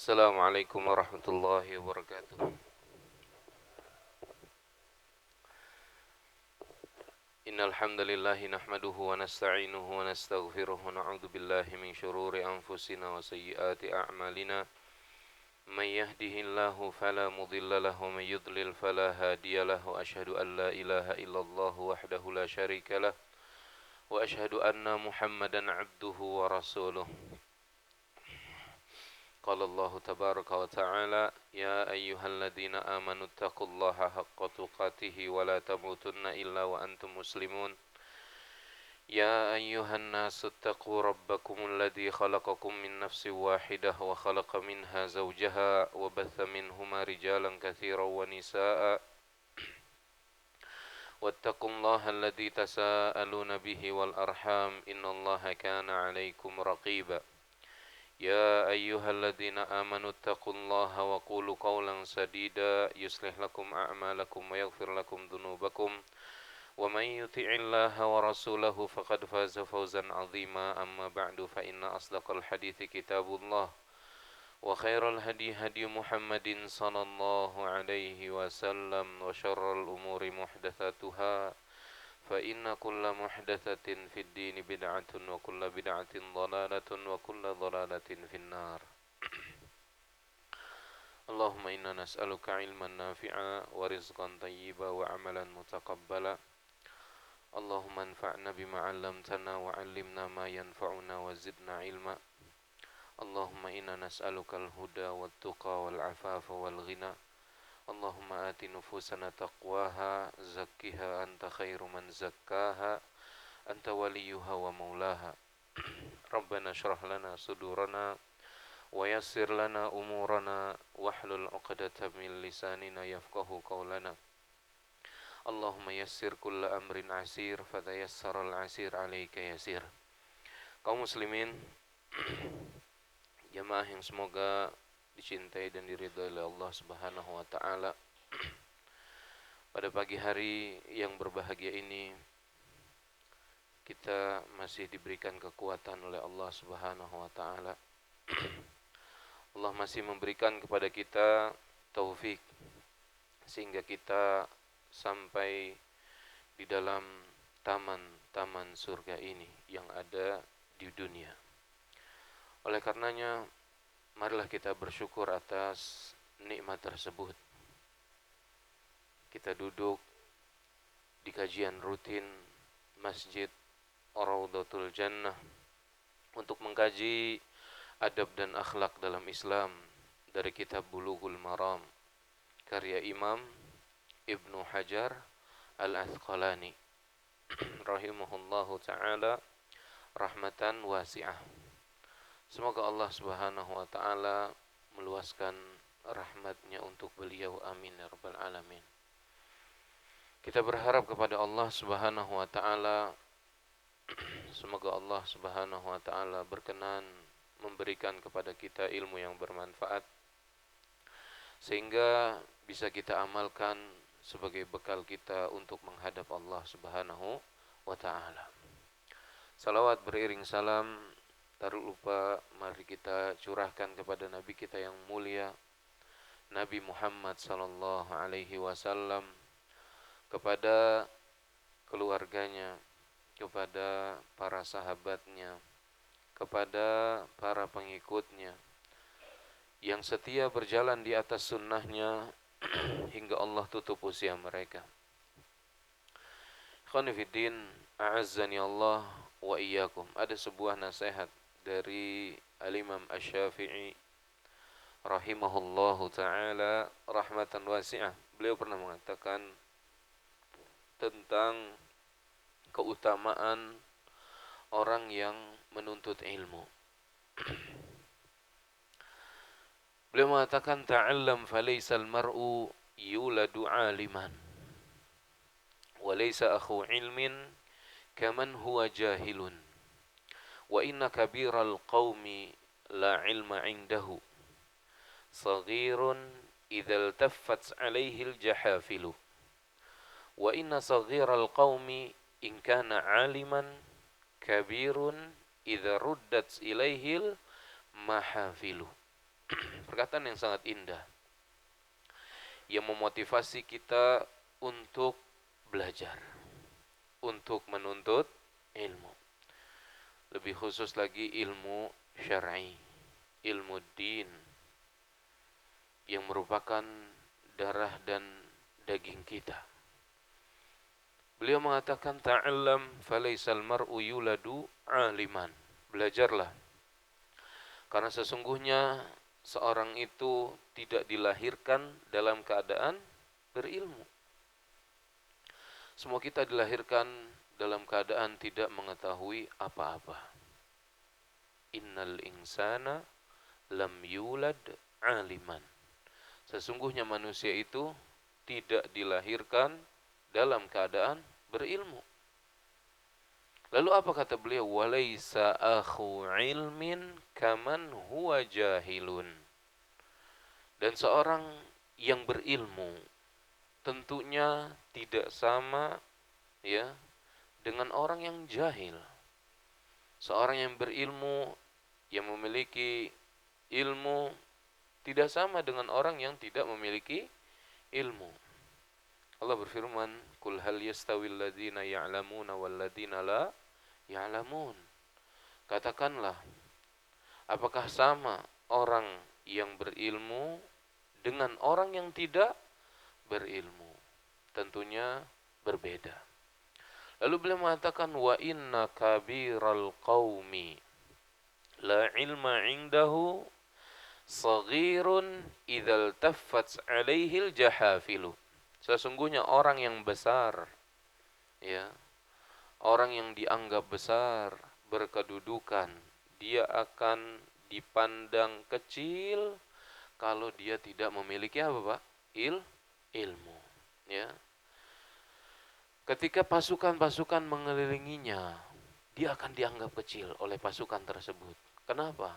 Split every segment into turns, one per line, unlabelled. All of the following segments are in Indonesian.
Assalamualaikum warahmatullahi wabarakatuh. Innal hamdalillah nahmaduhu wa nasta'inuhu wa nastaghfiruh wa na'udzu billahi min shururi anfusina wa sayyiati a'malina. Man yahdihillahu fala mudilla lahu wa man yudlil fala hadiya lahu. Wa asyhadu an la ilaha illallah wahdahu la syarika lah wa asyhadu anna Muhammadan 'abduhu wa rasuluh. Qala Allah tabaraka wa ta'ala ya ayyuhalladzina amanu taqullaha haqqa tuqatih wa la tamutunna illa wa antum muslimun. Ya ayyuhan nasu taqu rabbakumul ladzi khalaqakum min nafsin wahidah wa khalaqa minha zawjaha wa batha minhuma rijalan katsiran wa nisaa'a wattaqullaha alladzi tasaaluna bihi wal arham innallaha kana 'alaikum raqiba. يا أيها الذين آمنوا اتقوا الله وقولوا قولا سديدا يصلح لكم أعمالكم ويغفر لكم ذنوبكم ومن يطع الله ورسوله فقد فاز فوزا عظيما أما بعد فإن أصدق الحديث كتاب الله وخير الهدي هدي محمد صلى الله عليه وسلم وشر الأمور محدثاتها فإن كل محدثة في الدين بدعة وكل بدعة ضلالة وكل ضلالة في النار. اللهم إنا نسألك علما نافعا ورزقا طيبا وعملا متقبلا. اللهم انفعنا بما علمتنا وعلمنا ما ينفعنا وزدنا علما. اللهم إنا نسألك الهدى والتقى والعفاف والغنى. اللهم آت نفوسنا تقواها زكها أنت خير من زكاها أنت وليها ومولاها. ربنا اشرح لنا صدورنا ويسر لنا أمورنا واحلل عقدة من لساننا يفقه قولنا. اللهم يسر كل أمر عسير فتيسر العسير عليك يسير. Kaum muslimin, jamaah yang semoga dicintai dan diridhai oleh Allah Subhanahu wa taala. Pada pagi hari yang berbahagia ini kita masih diberikan kekuatan oleh Allah Subhanahu wa taala. Allah masih memberikan kepada kita taufik sehingga kita sampai di dalam taman-taman surga ini yang ada di dunia. Oleh karenanya marilah kita bersyukur atas nikmat tersebut. Kita duduk di kajian rutin Masjid Raudhatul Jannah untuk mengkaji adab dan akhlak dalam Islam dari kitab Bulughul Maram karya Imam Ibnu Hajar Al-Asqalani rahimahullahu taala rahmatan wasi'ah. Semoga Allah Subhanahu wa taala meluaskan rahmatnya untuk beliau, amin ya rabbal alamin. Kita berharap kepada Allah Subhanahu wa taala semoga Allah Subhanahu wa taala berkenan memberikan kepada kita ilmu yang bermanfaat sehingga bisa kita amalkan sebagai bekal kita untuk menghadap Allah Subhanahu wa taala. Salawat beriring salam tak lupa mari kita curahkan kepada Nabi kita yang mulia Nabi Muhammad sallallahu alaihi wasallam, kepada keluarganya, kepada para sahabatnya, kepada para pengikutnya yang setia berjalan di atas sunnahnya hingga Allah tutup usia mereka. Ikhwani fiddin, a'azzani Allah wa iyyakum. Ada sebuah nasihat dari Al-Imam Asy-Syafi'i rahimahullahu taala rahmatan wasi'ah. Beliau pernah mengatakan tentang keutamaan orang yang menuntut ilmu. Beliau mengatakan ta'allam falaysal mar'u yuladu 'aliman wa laysa akhu 'ilmin kaman huwa jahilun wa inna kabiral qaumi la 'ilma 'indahu saghirun idza iltaffat 'alaihi al-jahafilu wa inna saghiral qaumi in kana 'aliman kabirun idza ruddat ilaihil mahafilu. Perkataan yang sangat indah yang memotivasi kita untuk belajar, untuk menuntut ilmu. Lebih khusus lagi ilmu syar'i, ilmu din yang merupakan darah dan daging kita. Beliau mengatakan ta'allam falaisal mar'u yuladu 'aliman. Belajarlah. Karena sesungguhnya seorang itu tidak dilahirkan dalam keadaan berilmu. Semua kita dilahirkan dalam keadaan tidak mengetahui apa-apa. Innal insana lam yulad 'aliman. Sesungguhnya manusia itu tidak dilahirkan dalam keadaan berilmu. Lalu apa kata beliau? Walaisa akhu ilmin kaman huwa jahilun. Dan seorang yang berilmu tentunya tidak sama ya dengan orang yang jahil. Seorang yang berilmu, yang memiliki ilmu, tidak sama dengan orang yang tidak memiliki ilmu. Allah berfirman, "Qul hal yastawil ladzina ya'lamuna wal ladzina la ya'lamun." Katakanlah, apakah sama orang yang berilmu dengan orang yang tidak berilmu? Tentunya berbeda. Lalu beliau mengatakan, "Wa inna kabiral qaumi la ilma 'indahu saghirun idzal taffat 'alaihil jahafilu." Sesungguhnya orang yang besar, ya, orang yang dianggap besar, berkedudukan, dia akan dipandang kecil kalau dia tidak memiliki apa, Pak? Ilmu, ya. Ketika pasukan-pasukan mengelilinginya, dia akan dianggap kecil oleh pasukan tersebut. Kenapa?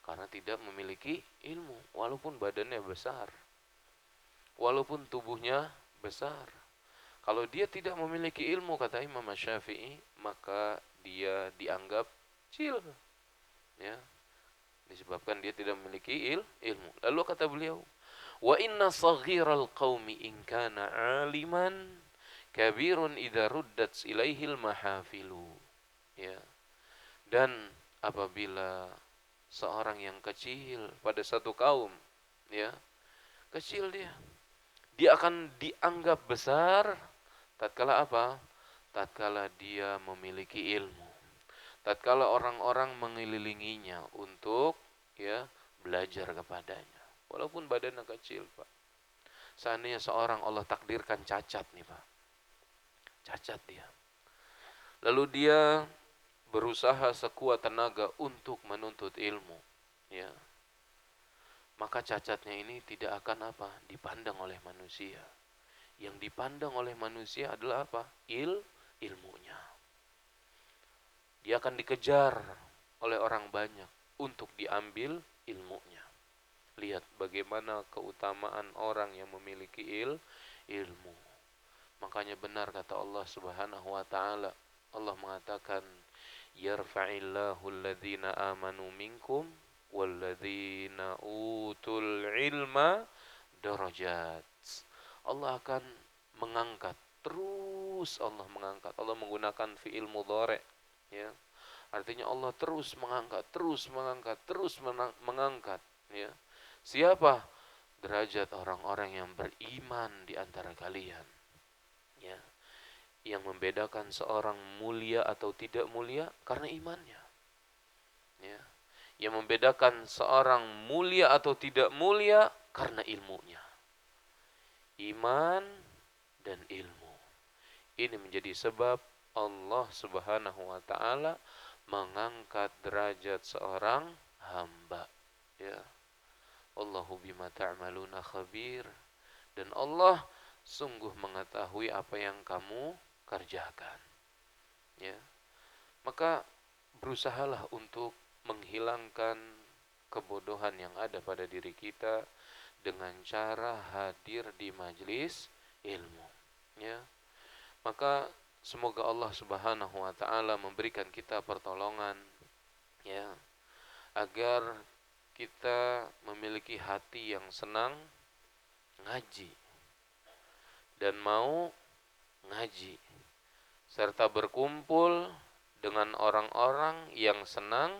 Karena tidak memiliki ilmu, walaupun badannya besar, walaupun tubuhnya besar. Kalau dia tidak memiliki ilmu, kata Imam Syafi'i, maka dia dianggap kecil, ya, disebabkan dia tidak memiliki ilmu. Lalu kata beliau, wa inna saghiral qaumi in kana aliman kabirun idza ruddat ilaihil mahafilu. Ya. Dan apabila seorang yang kecil pada satu kaum, ya, kecil dia akan dianggap besar tatkala apa? Tatkala dia memiliki ilmu. Tatkala orang-orang mengelilinginya untuk ya belajar kepadanya. Walaupun badannya kecil, Pak. Seandainya seorang Allah takdirkan cacat nih, Pak. Cacat dia. Lalu dia berusaha sekuat tenaga untuk menuntut ilmu, ya. Maka cacatnya ini tidak akan apa? Dipandang oleh manusia. Yang dipandang oleh manusia adalah apa? Ilmunya. Dia akan dikejar oleh orang banyak untuk diambil ilmunya. Lihat bagaimana keutamaan orang yang memiliki ilmu. Makanya benar kata Allah Subhanahu wa taala. Allah mengatakan, "Yarfa'illahu alladhina amanu minkum walladzina utul ilma darajat." Allah akan mengangkat, terus Allah mengangkat. Allah menggunakan fi'il mudhari', ya. Artinya Allah terus mengangkat, terus mengangkat, terus mengangkat, ya. Siapa? Derajat orang-orang yang beriman di antara kalian, ya. Yang membedakan seorang mulia atau tidak mulia karena imannya, ya. Yang membedakan seorang mulia atau tidak mulia karena ilmunya. Iman dan ilmu. Ini menjadi sebab Allah Subhanahu wa taala mengangkat derajat seorang hamba, ya. Allahu bima ta'maluna khabir. Dan Allah sungguh mengetahui apa yang kamu kerjakan, ya. Maka berusahalah untuk menghilangkan kebodohan yang ada pada diri kita dengan cara hadir di majelis ilmu, ya. Maka semoga Allah Subhanahu wa taala memberikan kita pertolongan, ya, agar kita memiliki hati yang senang ngaji dan mau ngaji, serta berkumpul dengan orang-orang yang senang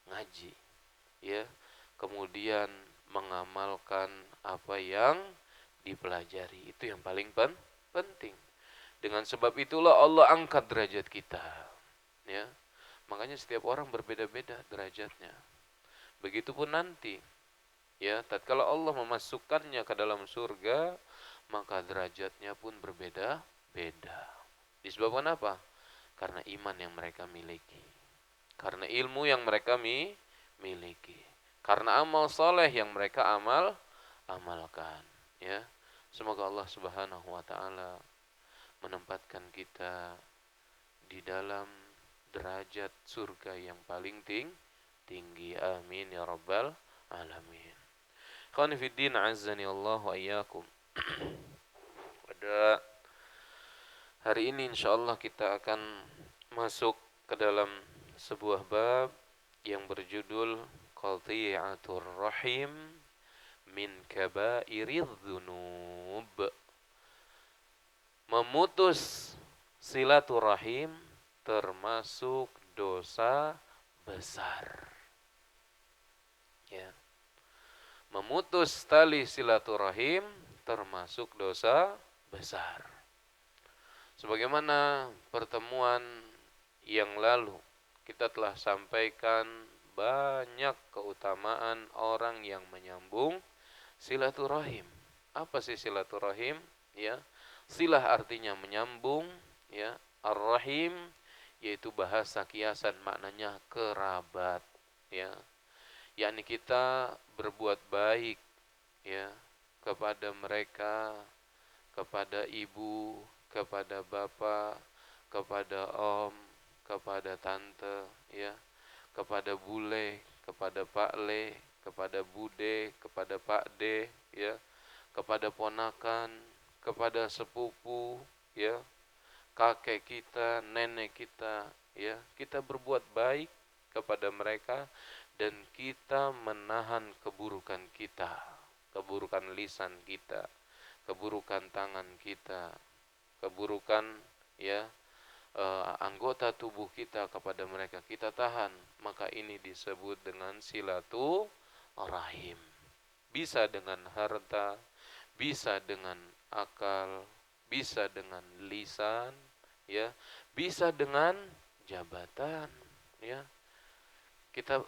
ngaji, ya. Kemudian mengamalkan apa yang dipelajari, itu yang paling penting. Dengan sebab itulah Allah angkat derajat kita, ya. Makanya setiap orang berbeda-beda derajatnya. Begitupun nanti, ya, tatkala Allah memasukkannya ke dalam surga, maka derajatnya pun berbeda-beda. Disebabkan apa? Karena iman yang mereka miliki, karena ilmu yang mereka miliki, karena amal soleh yang mereka amalkan, ya. Semoga Allah Subhanahu wa taala menempatkan kita di dalam derajat surga yang paling tinggi. Amin ya rabbal alamin. Ikhwani fid din, azzani Allah wa iyyakum. Pada hari ini insyaallah kita akan masuk ke dalam sebuah bab yang berjudul Qati'atur Rahim min Kabairidz Dzunub. Memutus silaturahim termasuk dosa besar. Ya. Memutus tali silaturahim termasuk dosa besar. Sebagaimana pertemuan yang lalu kita telah sampaikan banyak keutamaan orang yang menyambung silaturahim. Apa sih silaturahim? Ya, silah artinya menyambung, ya. Ar-rahim yaitu bahasa kiasan maknanya kerabat, ya. Yakni kita berbuat baik, ya, kepada mereka, kepada ibu, kepada bapak, kepada om, kepada tante, ya, kepada bule, kepada pak le, kepada bude, kepada pak de, ya, kepada ponakan, kepada sepupu, ya, kakek kita, nenek kita, ya. Kita berbuat baik kepada mereka dan kita menahan keburukan kita, keburukan lisan kita, keburukan tangan kita, keburukan, ya, anggota tubuh kita kepada mereka, kita tahan. Maka ini disebut dengan silaturahim. Bisa dengan harta, bisa dengan akal, bisa dengan lisan, ya, bisa dengan jabatan, ya. Kita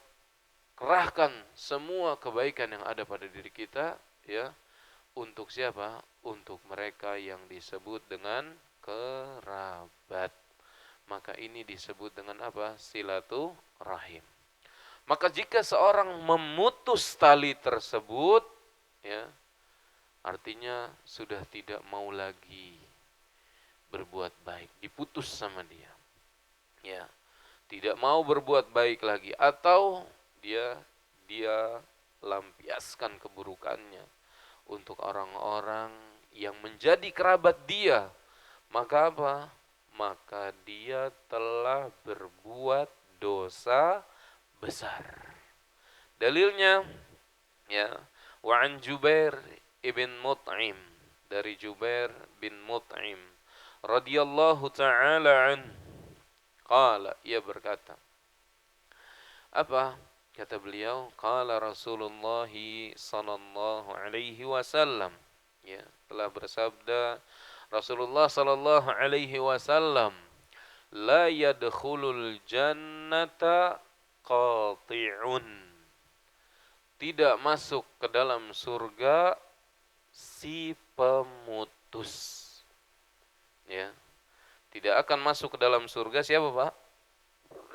kerahkan semua kebaikan yang ada pada diri kita, ya, untuk siapa? Untuk mereka yang disebut dengan kerabat. Maka ini disebut dengan apa? Silaturahim. Maka jika seorang memutus tali tersebut, ya, artinya sudah tidak mau lagi berbuat baik, diputus sama dia, ya, tidak mau berbuat baik lagi, atau dia lampiaskan keburukannya untuk orang-orang yang menjadi kerabat dia, maka apa? Maka dia telah berbuat dosa besar. Dalilnya, ya, wa an Jubair ibn Mut'im, dari Jubair bin Mut'im radhiyallahu taala an, qala, ia berkata, apa kata beliau? Qala Rasulullah sallallahu alaihi wasallam, ya, telah bersabda Rasulullah sallallahu alaihi wasallam, la yadkhulul jannata qati'un, tidak masuk ke dalam surga si pemutus, ya. Tidak akan masuk ke dalam surga siapa, Pak?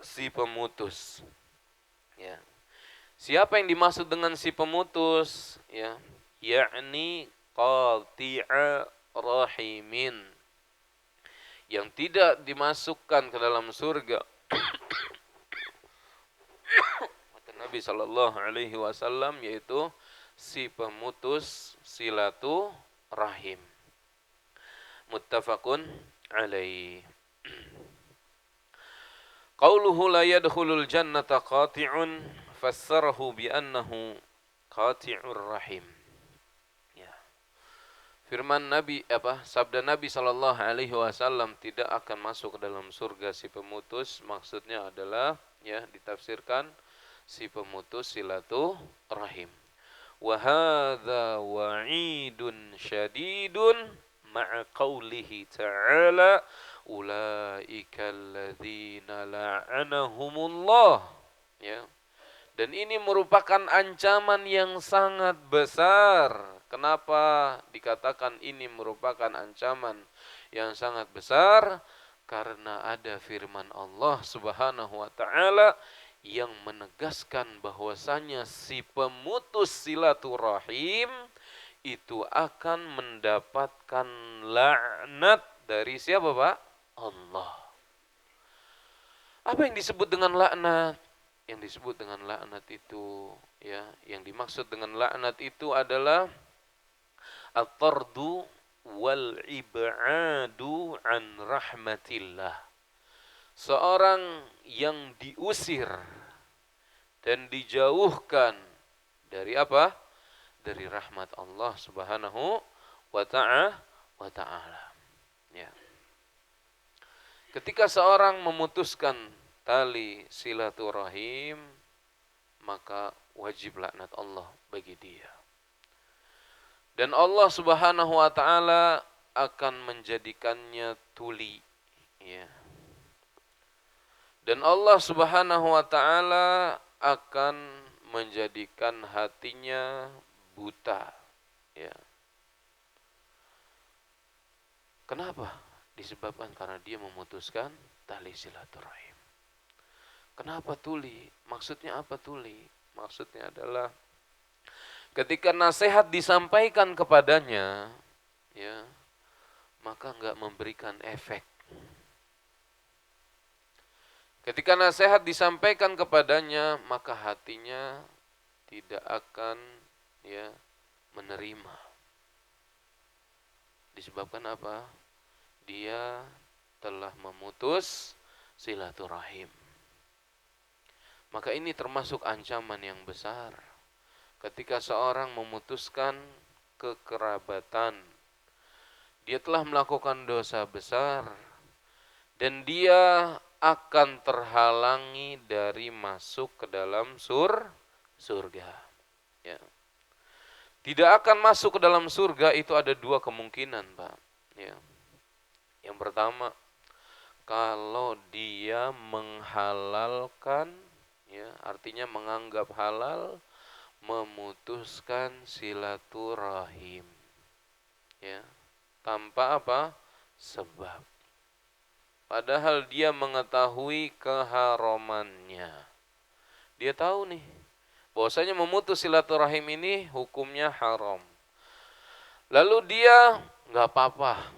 Si pemutus, ya. Siapa yang dimaksud dengan si pemutus, ya? Yakni qati'a rahimin, yang tidak dimasukkan ke dalam surga. Kata Nabi sallallahu alaihi wasallam, yaitu si pemutus silaturahim. Muttafaqun alaih. Qauluhu la yadkhulul jannata qati'un fassarahu bi annahu qati'ur rahim. Ya. Firman Nabi sabda Nabi sallallahu alaihi wasallam, tidak akan masuk ke dalam surga si pemutus, maksudnya adalah ditafsirkan si pemutus silaturahim. Wa hadza wa'idun syadidun ma'a qaulihi ta'ala ulaika alladzina la'anahumullah. Ya. Dan ini merupakan ancaman yang sangat besar. Kenapa dikatakan ini merupakan ancaman yang sangat besar? Karena ada firman Allah Subhanahu wa taala yang menegaskan bahwasanya si pemutus silaturahim itu akan mendapatkan laknat dari siapa, Pak? Allah. Apa yang disebut dengan laknat? Yang disebut dengan laknat itu, yang dimaksud dengan laknat itu adalah at-tardu wal ib'adu an rahmatillah. Seorang yang diusir dan dijauhkan dari apa? Dari rahmat Allah Subhanahu wa ta'ala. Ya. Ketika seorang memutuskan tali silaturahim, maka wajib laknat Allah bagi dia. Dan Allah Subhanahu wa taala akan menjadikannya tuli, ya. Dan Allah Subhanahu wa taala akan menjadikan hatinya buta, ya. Kenapa? Disebabkan karena dia memutuskan tali silaturahim. Kenapa tuli? Maksudnya apa tuli? Maksudnya adalah ketika nasihat disampaikan kepadanya, ya, maka enggak memberikan efek. Ketika nasihat disampaikan kepadanya, maka hatinya tidak akan menerima. Disebabkan apa? Dia telah memutus silaturahim. Maka ini termasuk ancaman yang besar. Ketika seorang memutuskan kekerabatan, dia telah melakukan dosa besar dan dia akan terhalangi dari masuk ke dalam surga. Ya. Tidak akan masuk ke dalam surga itu ada dua kemungkinan, Pak. Ya. Yang pertama, kalau dia menghalalkan, artinya menganggap halal, memutuskan silaturahim, ya, tanpa apa? Sebab. Padahal dia mengetahui keharamannya. Dia tahu nih, bahwasanya memutus silaturahim ini hukumnya haram. Lalu dia nggak apa-apa,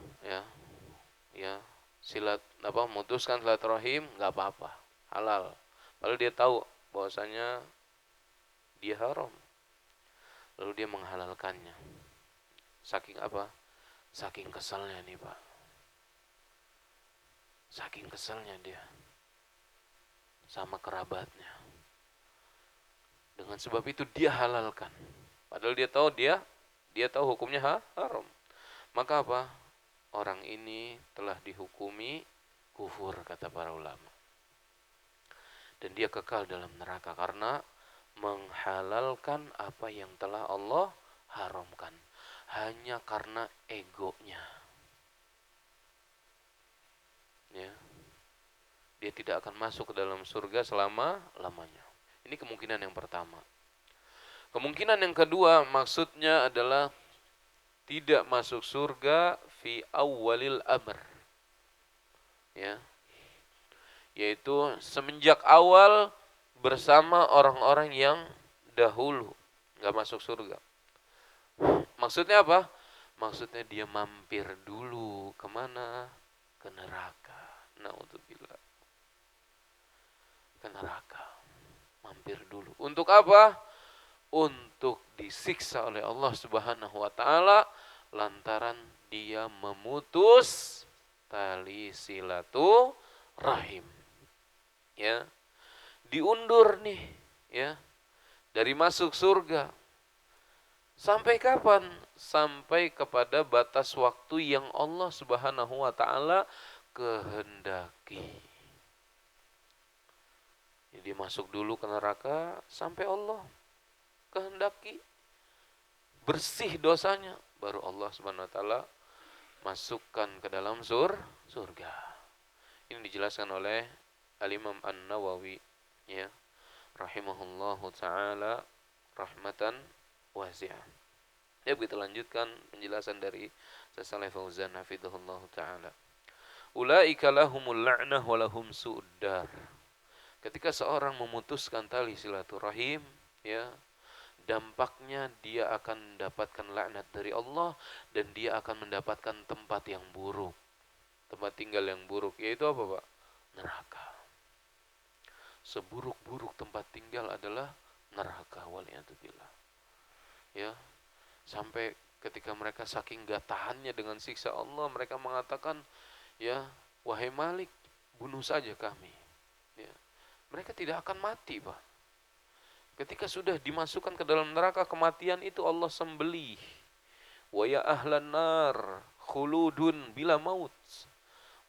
memutuskan silaturahim nggak apa-apa, halal. Lalu dia tahu bahwasanya dia haram. Lalu dia menghalalkannya. Saking apa? Saking kesalnya nih, Pak. Saking kesalnya dia sama kerabatnya. Dengan sebab itu dia halalkan. Padahal dia tahu hukumnya haram. Maka apa? Orang ini telah dihukumi kufur, kata para ulama. Dan dia kekal dalam neraka karena menghalalkan apa yang telah Allah haramkan hanya karena egonya. Ya. Dia tidak akan masuk ke dalam surga selama-lamanya. Ini kemungkinan yang pertama. Kemungkinan yang kedua maksudnya adalah tidak masuk surga fi awwalil amr. Ya. Yaitu semenjak awal bersama orang-orang yang dahulu enggak masuk surga. Maksudnya apa? Maksudnya dia mampir dulu kemana? Ke neraka. Na'udzubillah. Ke neraka. Mampir dulu. Untuk apa? Untuk disiksa oleh Allah Subhanahu wa taala lantaran dia memutus tali silaturahim. Ya. Diundur nih, ya. dari masuk surga. Sampai kapan? Sampai kepada batas waktu yang Allah Subhanahu wa taala kehendaki. Jadi masuk dulu ke neraka sampai Allah kehendaki bersih dosanya, baru Allah Subhanahu wa taala masukkan ke dalam surga. Ini dijelaskan oleh Al-Imam An-Nawawi, ya, rahimahullahu taala rahmatan wasi'ah. Ya, kita lanjutkan penjelasan dari Syaikh Fauzan hafizahullahu taala. Ulaika lahumul la'nah wa lahum su'uddar. Ketika seorang memutuskan tali silaturahim, ya, dampaknya dia akan mendapatkan laknat dari Allah dan dia akan mendapatkan tempat yang buruk. Tempat tinggal yang buruk, yaitu apa, Pak? Neraka. Seburuk-buruk tempat tinggal adalah neraka, waliyadzubillah. Ya, sampai ketika mereka saking gak tahannya dengan siksa Allah, mereka mengatakan, ya, wahai Malik, bunuh saja kami. Ya. Mereka tidak akan mati, Pak. Ketika sudah dimasukkan ke dalam neraka, kematian itu Allah sembelih. Wa ya ahlan nar khuludun bila maut.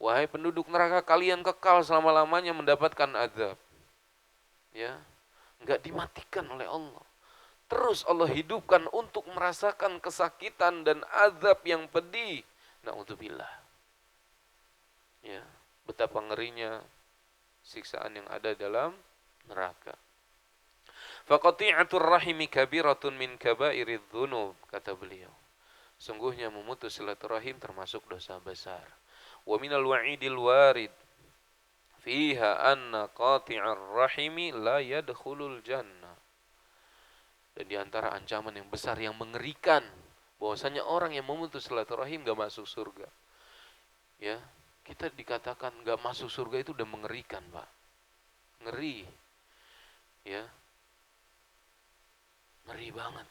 Wahai penduduk neraka, kalian kekal selama-lamanya mendapatkan azab. Ya, enggak dimatikan oleh Allah. Terus Allah hidupkan untuk merasakan kesakitan dan azab yang pedih. Na'udzubillah. Ya, betapa ngerinya siksaan yang ada dalam neraka. Faqati'atur rahimi kabiratun min kabairidz dzunub, kata beliau. Sungguhnya memutus silaturahim termasuk dosa besar. Wa minal wa'idil warid fiha anna qati'ar rahimi la yadkhulul jannah. Dan di antara ancaman yang besar yang mengerikan bahwasanya orang yang memutus silaturahim enggak masuk surga. Ya, kita dikatakan enggak masuk surga itu udah mengerikan, Pak. Ngeri. Ya. Ngeri banget.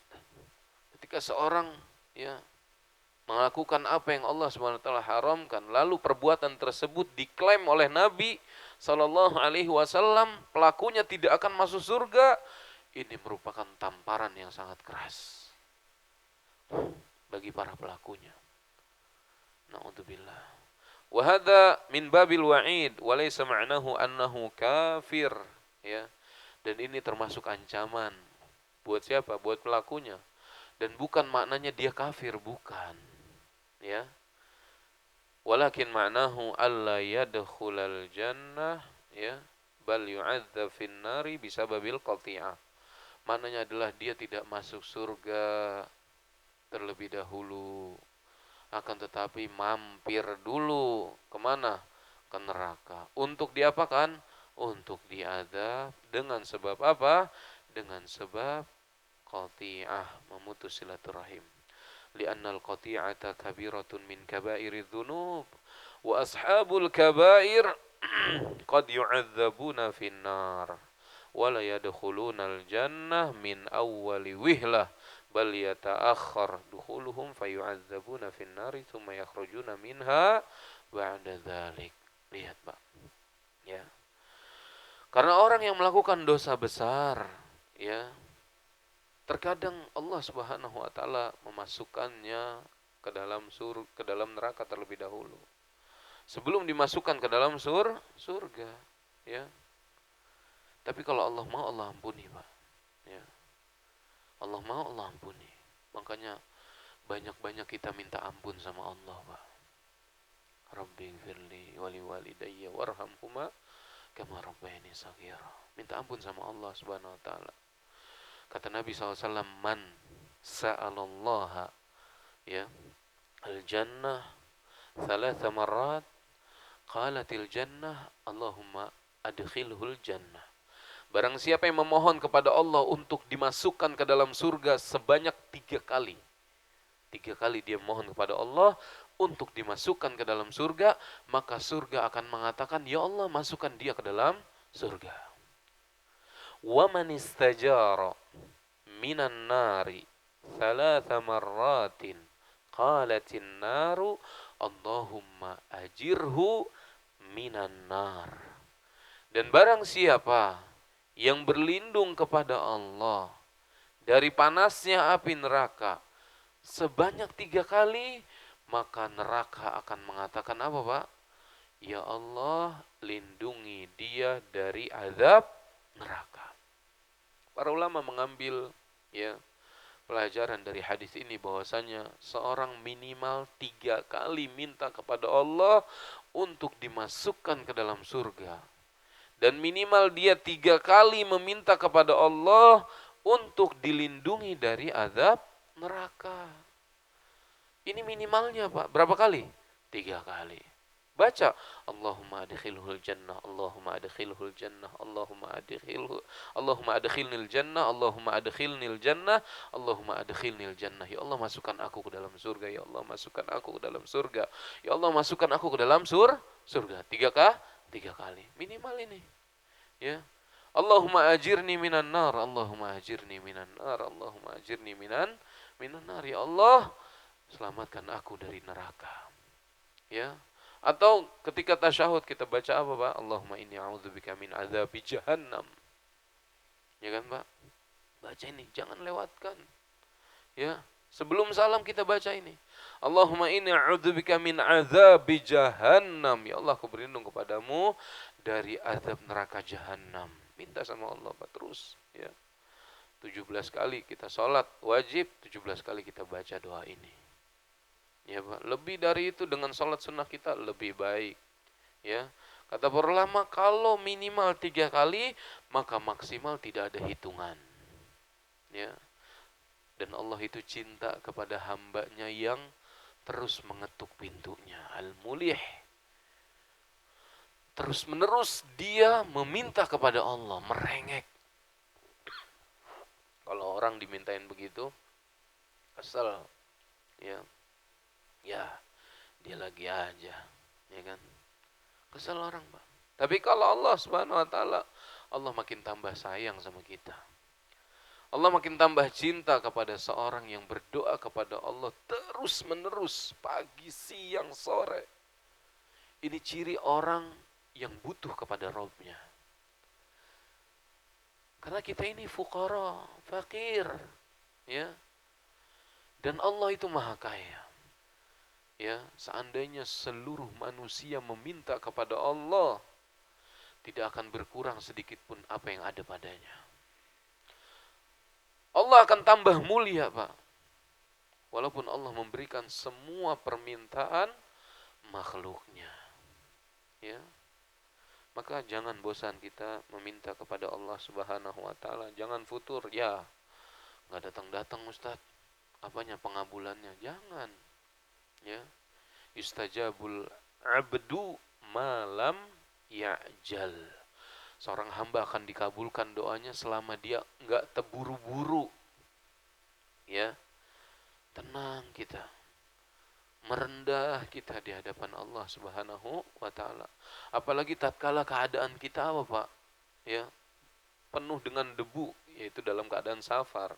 Ketika seorang, ya, melakukan apa yang Allah SWT haramkan, lalu perbuatan tersebut diklaim oleh Nabi Sallallahu Alaihi Wasallam, pelakunya tidak akan masuk surga. Ini merupakan tamparan yang sangat keras bagi para pelakunya. Na'udzubillah. Wa hadza min babil wa'id wa laysa ma'nahu annahu kafir, ya. Dan ini termasuk ancaman. Buat siapa? Buat pelakunya. Dan bukan maknanya dia kafir, bukan. Ya. Walakin ma'nahu alla yadkhulal jannah, ya, bal yu'adzab fin nari bisababil qati'ah. Maknanya adalah dia tidak masuk surga terlebih dahulu, akan tetapi mampir dulu kemana? Ke neraka. Untuk diapakan? Untuk diadzab dengan sebab apa? Dengan sebab qati'ah, memutus silaturahim. Li'annal qati'ata kabiratun min kabairidz dzunub wa ashabul kabair qad yu'adzabuna finnar wa la yadkhulunal jannah min awwali wihlah bal yata'akhkhar dukhuluhum fayu'adzabuna finnari tsumma yakhrujuna minha ba'da dzalik. Lihat, Pak. Ya. Karena orang yang melakukan dosa besar, ya, terkadang Allah Subhanahu wa taala memasukkannya ke dalam neraka terlebih dahulu. Sebelum dimasukkan ke dalam surga, ya. Tapi kalau Allah mau, Allah ampuni, Pak. Ya. Allah mau, Allah ampuni. Makanya banyak-banyak kita minta ampun sama Allah, Pak. Rabbighfirli wa liwalidayya warhamhuma kama rabbayani shaghira. Minta ampun sama Allah Subhanahu wa taala. Kata Nabi SAW, man sa'alallaha, ya, al-jannah thalatha marrat qalatil jannah Allahumma adkhilhul jannah. Barang siapa yang memohon kepada Allah untuk dimasukkan ke dalam surga sebanyak 3 kali. 3 kali dia mohon kepada Allah untuk dimasukkan ke dalam surga, maka surga akan mengatakan, ya Allah, masukkan dia ke dalam surga. Wa man istajara minan nari thalatha marratin qalatin naru Allahumma ajirhu minan nar. Dan barang siapa yang berlindung kepada Allah dari panasnya api neraka sebanyak 3 kali, maka neraka akan mengatakan apa, Pak? Ya Allah, lindungi dia dari azab neraka. Para ulama mengambil ya pelajaran dari hadis ini bahwasanya seorang minimal 3 kali minta kepada Allah untuk dimasukkan ke dalam surga. Dan minimal dia 3 kali meminta kepada Allah untuk dilindungi dari azab neraka. Ini minimalnya, Pak. Berapa kali? 3 kali. Baca, Allahumma adkhilhul jannah, Allahumma adkhilhul jannah, Allahumma adkhilnil jannah, Allahumma adkhilnil jannah, Allahumma adkhilnil jannah. Ya Allah, masukkan aku ke dalam surga. Ya Allah, masukkan aku ke dalam surga. Ya Allah, masukkan aku ke dalam surga. 3 kali. Minimal ini. Ya. Allahumma ajirni minan nar, Allahumma ajirni minan nar, Allahumma ajirni minan nar. Ya Allah, selamatkan aku dari neraka. Ya. Atau ketika tasyahud kita baca apa, Pak? Allahumma inni a'udzubika min adzabi jahannam. Ya kan, Pak? Baca ini, jangan lewatkan. Ya. Sebelum salam kita baca ini. Allahumma inni a'udzubika min adzabi jahannam. Ya Allah, aku berlindung kepadamu dari azab neraka jahannam. Minta sama Allah, Pak, terus, ya. 17 kali kita sholat wajib, 17 kali kita baca doa ini. Ya, Pak. Lebih dari itu dengan sholat sunnah kita lebih baik. Ya, kata para ulama kalau minimal 3 kali maka maksimal tidak ada hitungan. Ya, dan Allah itu cinta kepada hambanya yang terus mengetuk pintunya. Al-Mulih. Terus menerus dia meminta kepada Allah, merengek. Kalau orang dimintain begitu, kesel. Ya, ya dia lagi aja, ya kan? Kesel orang, Pak. Tapi kalau Allah Subhanahu wa taala, Allah makin tambah sayang sama kita. Allah makin tambah cinta kepada seorang yang berdoa kepada Allah terus menerus, pagi, siang, sore. Ini ciri orang yang butuh kepada Rabb-nya. Karena kita ini fuqara, fakir, ya. Dan Allah itu maha kaya. Ya, seandainya seluruh manusia meminta kepada Allah, tidak akan berkurang sedikit pun apa yang ada padanya. Allah akan tambah mulia, Pak. Walaupun Allah memberikan semua permintaan makhluknya. Ya. Maka jangan bosan kita meminta kepada Allah Subhanahu wa taala. Jangan futur, ya. Enggak datang-datang, Ustaz. Apanya pengabulannya? Jangan. Ya. Yustajabul abdu malam ya'jal. Seorang hamba akan dikabulkan doanya selama dia enggak terburu-buru. Ya. Tenang kita. Merendah kita di hadapan Allah Subhanahu wa taala. Apalagi tatkala keadaan kita apa, Pak? Ya. Penuh dengan debu, yaitu dalam keadaan safar.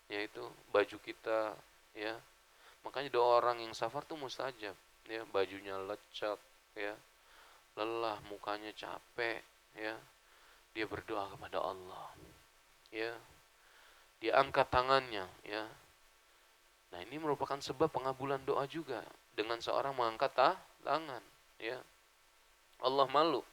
Yaitu baju kita, ya. Makanya doa orang yang safar tuh mustajab, ya, bajunya lecek, ya. Lelah, mukanya capek, ya. Dia berdoa kepada Allah. Ya. Dia angkat tangannya, ya. Nah, ini merupakan sebab pengabulan doa juga dengan seorang mengangkat tangan, ya. Allah malu.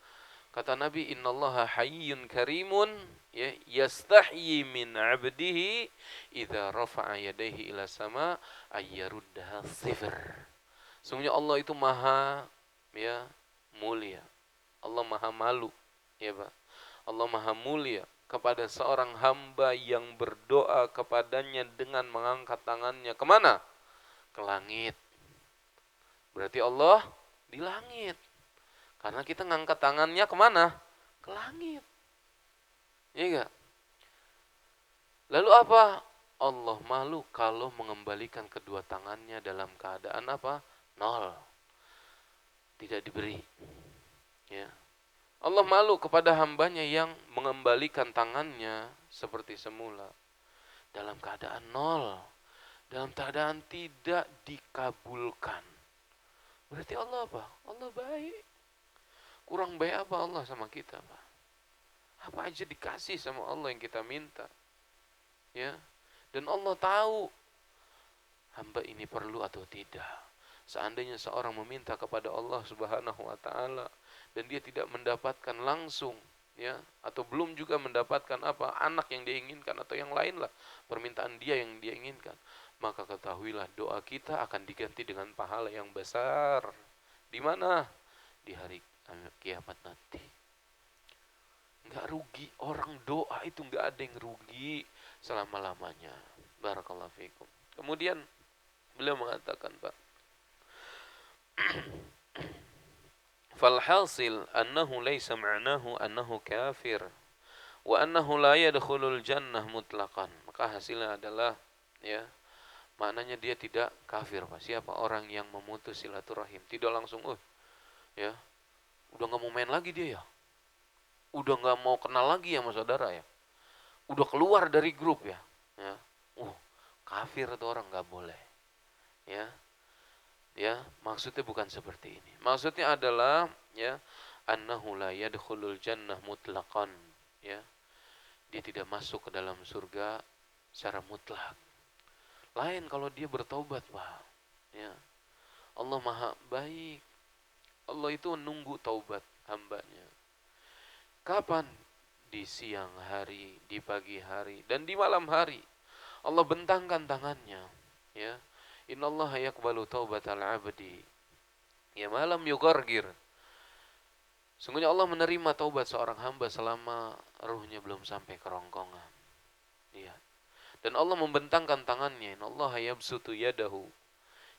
Kata Nabi, innallaha hayyun karimun, ya, yastahyi min 'abdihi idza rafa'a yadayhi ila sama ayyaruddaha sifr. Sungguhnya Allah itu maha, ya, mulia. Allah maha malu, ya, Pak. Allah maha mulia kepada seorang hamba yang berdoa kepadanya dengan mengangkat tangannya kemana? Ke langit. Berarti Allah di langit. Karena kita ngangkat tangannya kemana? Ke langit. Iya gak? Lalu apa? Allah malu kalau mengembalikan kedua tangannya dalam keadaan apa? Nol. Tidak diberi. Ya. Allah malu kepada hambanya yang mengembalikan tangannya seperti semula. Dalam keadaan nol. Dalam keadaan tidak dikabulkan. Berarti Allah apa? Allah baik. Kurang baik apa Allah sama kita, Pak? Apa aja dikasih sama Allah yang kita minta. ya. Dan Allah tahu hamba ini perlu atau tidak. Seandainya seorang meminta kepada Allah Subhanahu wa taala dan dia tidak mendapatkan langsung, ya, atau belum juga mendapatkan anak yang dia inginkan atau yang lain lah permintaan dia yang dia inginkan, maka ketahuilah doa kita akan diganti dengan pahala yang besar. Di mana? Di hari kiamat nanti. Enggak rugi, orang doa itu enggak ada yang rugi selama-lamanya. Barakallahu fikum. Kemudian beliau mengatakan, Pak, falhasil annahu laysa ma'nahu annahu kafir wa annahu la yadkhulul jannah mutlaqan. Maka hasilnya adalah, ya, maknanya dia tidak kafir, Pak. Siapa orang yang memutus silaturahim, tidak langsung ya, udah enggak mau main lagi dia ya. Udah enggak mau kenal lagi ya sama saudara ya. Udah keluar dari grup ya. Ya. Kafir itu orang enggak boleh. Ya. Ya, maksudnya bukan seperti ini. Maksudnya adalah, ya, annahu la yadkhulul jannah mutlaqan, ya. Dia tidak masuk ke dalam surga secara mutlak. Lain kalau dia bertaubat, Pak. Ya. Allah Maha baik. Allah itu menunggu taubat hambanya. Kapan? Di siang hari, di pagi hari, dan di malam hari. Allah bentangkan tangannya, ya. Innallaha yaqbalu taubatal 'abdi ya malam yugargir. Sungguhnya Allah menerima taubat seorang hamba selama ruhnya belum sampai kerongkongan. Ya. Dan Allah membentangkan tangannya. Innallaha yabsutu yadahu,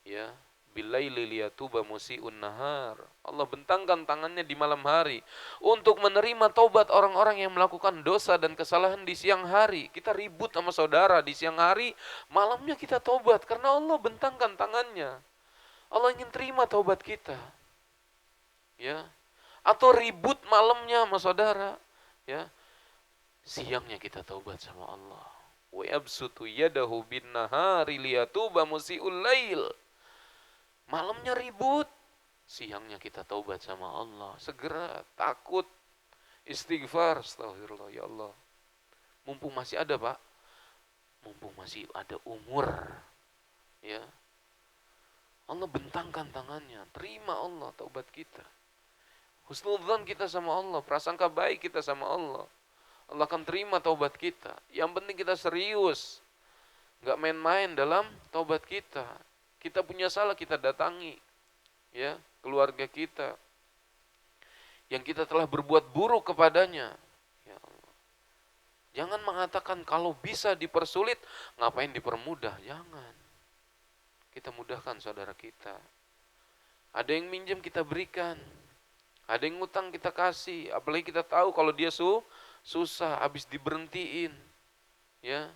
ya, bilaili liyatuba musii'un nahar. Allah bentangkan tangannya di malam hari untuk menerima taubat orang-orang yang melakukan dosa dan kesalahan di siang hari. Kita ribut sama saudara di siang hari, malamnya kita taubat karena Allah bentangkan tangannya. Allah ingin terima taubat kita. Ya. Atau ribut malamnya sama saudara, ya. Siangnya kita taubat sama Allah. Wa yabsutu yadahu bin nahari liyatuba musii'ul lail. Malamnya ribut, siangnya kita taubat sama Allah. Segera, takut, istighfar, astagfirullah, ya Allah. Mumpung masih ada, Pak. Mumpung masih ada umur. Ya. Allah bentangkan tangannya. Terima Allah taubat kita. Husnudzan kita sama Allah. Prasangka baik kita sama Allah. Allah akan terima taubat kita. Yang penting kita serius. Gak main-main dalam taubat kita. Kita punya salah, kita datangi, ya, keluarga kita yang kita telah berbuat buruk kepadanya. Ya Allah. Jangan mengatakan kalau bisa dipersulit, ngapain dipermudah? Jangan. Kita mudahkan saudara kita. Ada yang minjem kita berikan. Ada yang ngutang kita kasih. Apalagi kita tahu kalau dia susah, habis diberhentiin. Ya.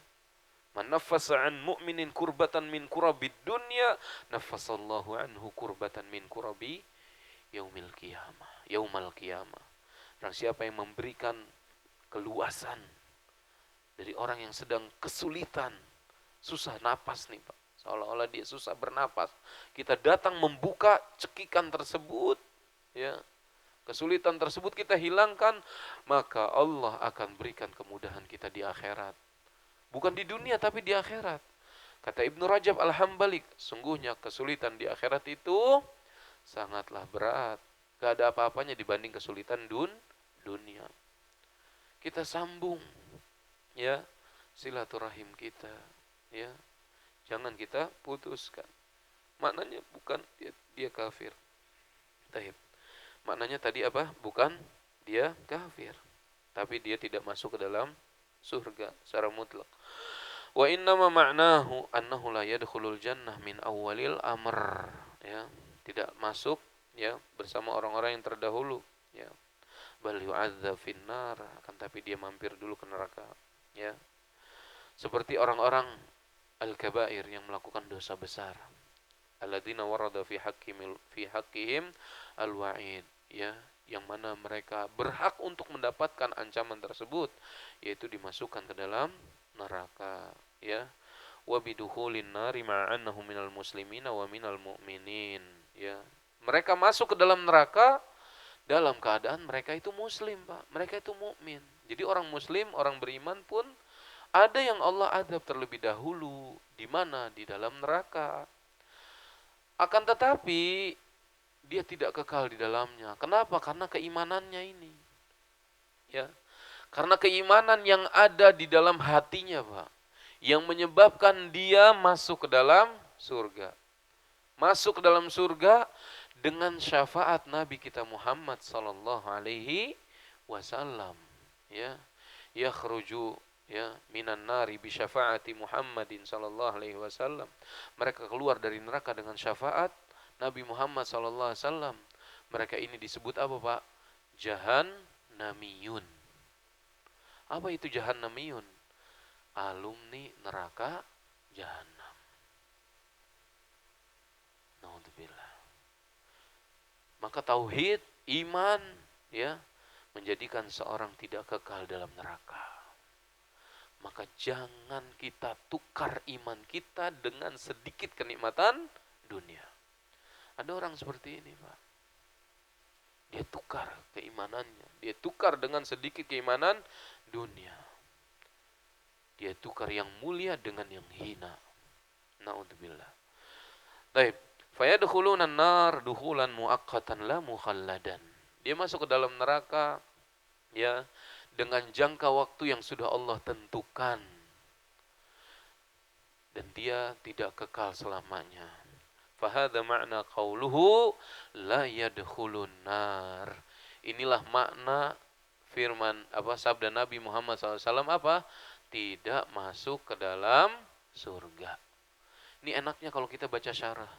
Man nafasa an mu'minin kurbatan min kurabid dunya, nafasallahu anhu kurbatan min kurabi yaumal qiyamah. Dan siapa yang memberikan keluasan dari orang yang sedang kesulitan, susah napas nih, Pak. Seolah-olah dia susah bernapas. Kita datang membuka cekikan tersebut, ya. Kesulitan tersebut kita hilangkan, maka Allah akan berikan kemudahan kita di akhirat. Bukan di dunia tapi di akhirat. Kata Ibnu Rajab Al-Hambali, sungguhnya kesulitan di akhirat itu sangatlah berat. Gak ada apa-apanya dibanding kesulitan dunia. Kita sambung, ya, silaturahim kita, ya. Jangan kita putuskan. Maknanya bukan dia kafir. Taib. Maknanya tadi apa? Bukan dia kafir, tapi dia tidak masuk ke dalam surga secara mutlak. Wa innama ma'nahu annahu la yadkhulul jannah min awwalil amr, ya, tidak masuk, ya, bersama orang-orang yang terdahulu, ya. Bal yu'adzab finnar, akan tapi dia mampir dulu ke neraka, ya. Seperti orang-orang al-kabair yang melakukan dosa besar. Alladzina warada fi haqqihim al-wa'id, ya, yang mana mereka berhak untuk mendapatkan ancaman tersebut, yaitu dimasukkan ke dalam neraka, ya. Wa bidukhulin nari ma'annahu minal muslimina wa minal mu'minin, ya. Mereka masuk ke dalam neraka dalam keadaan mereka itu muslim, Pak. Mereka itu mukmin. Jadi orang muslim, orang beriman pun Ada yang Allah adab terlebih dahulu, di mana? Di dalam neraka. Akan tetapi dia tidak kekal di dalamnya. Kenapa? Karena keimanannya ini. Ya. Karena keimanan yang ada di dalam hatinya, Pak, yang menyebabkan dia masuk ke dalam surga. Masuk ke dalam surga dengan syafaat Nabi kita Muhammad sallallahu alaihi wasallam. Ya. Yakhruju ya minan nari bi syafaati Muhammadin sallallahu alaihi wasallam. Mereka keluar dari neraka dengan syafaat Nabi Muhammad sallallahu alaihi wasallam. Mereka ini disebut apa, Pak? Jahannamiyun. Apa itu Jahannamiyun? Alumni neraka Jahannam. Naudzubillah. Maka tauhid, iman, ya, menjadikan seorang tidak kekal dalam neraka. Maka jangan kita tukar iman kita dengan sedikit kenikmatan dunia. Ada orang seperti ini, Pak. Dia tukar keimanannya. Dia tukar dengan sedikit keimanan dunia. Dia tukar yang mulia dengan yang hina. Na'udzubillah. Baik. Fayadkhuluna an-nar dukhulan muaqqatan la mukhalladan. Dia masuk ke dalam neraka ya dengan jangka waktu yang sudah Allah tentukan. Dan dia tidak kekal selamanya. Fahadha ma'na qauluhu la yadkhulun nar. Inilah makna firman sabda Nabi Muhammad SAW apa? Tidak masuk ke dalam surga. Ini enaknya kalau kita baca syarah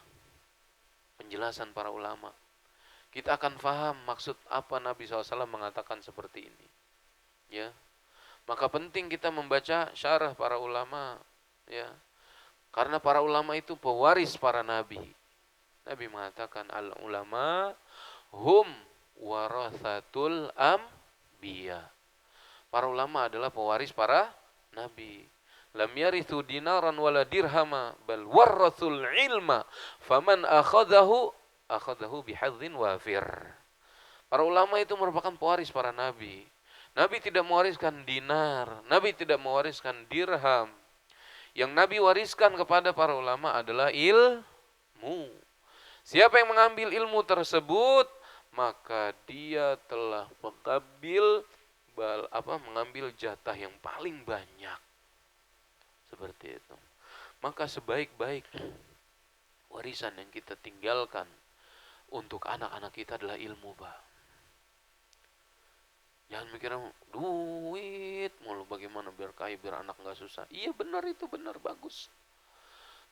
penjelasan para ulama. Kita akan paham maksud apa Nabi SAW mengatakan seperti ini. Ya. Maka penting kita membaca syarah para ulama, ya. Karena para ulama itu pewaris para nabi. Nabi mengatakan al-ulama hum warathatul anbiya. Para ulama adalah pewaris para nabi. Lam yarithu dinaran wala dirhama bal warathul ilma faman akhadahu bihadzin wafir. Para ulama itu merupakan pewaris para nabi. Nabi tidak mewariskan dinar, Nabi tidak mewariskan dirham. Yang Nabi wariskan kepada para ulama adalah ilmu. Siapa yang mengambil ilmu tersebut, maka dia telah mengambil jatah yang paling banyak. Seperti itu. Maka sebaik-baik warisan yang kita tinggalkan untuk anak-anak kita adalah ilmu, Pak. Jangan mikir duit mulu, bagaimana biar kaya, biar anak gak susah. Iya benar, itu benar, bagus.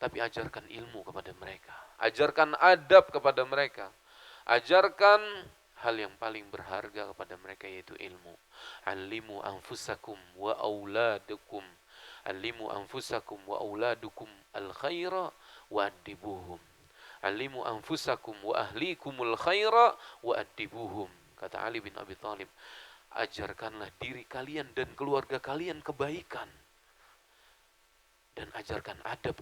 Tapi ajarkan ilmu kepada mereka. Ajarkan adab kepada mereka. Ajarkan hal yang paling berharga kepada mereka, yaitu ilmu. Alimu anfusakum wa auladukum. Alimu anfusakum wa auladukum al-khaira wa adibuhum. Alimu anfusakum wa ahlikumul khaira wa adibuhum. Kata Ali bin Abi Thalib. Ajarkanlah diri kalian dan keluarga kalian kebaikan. Dan ajarkan adab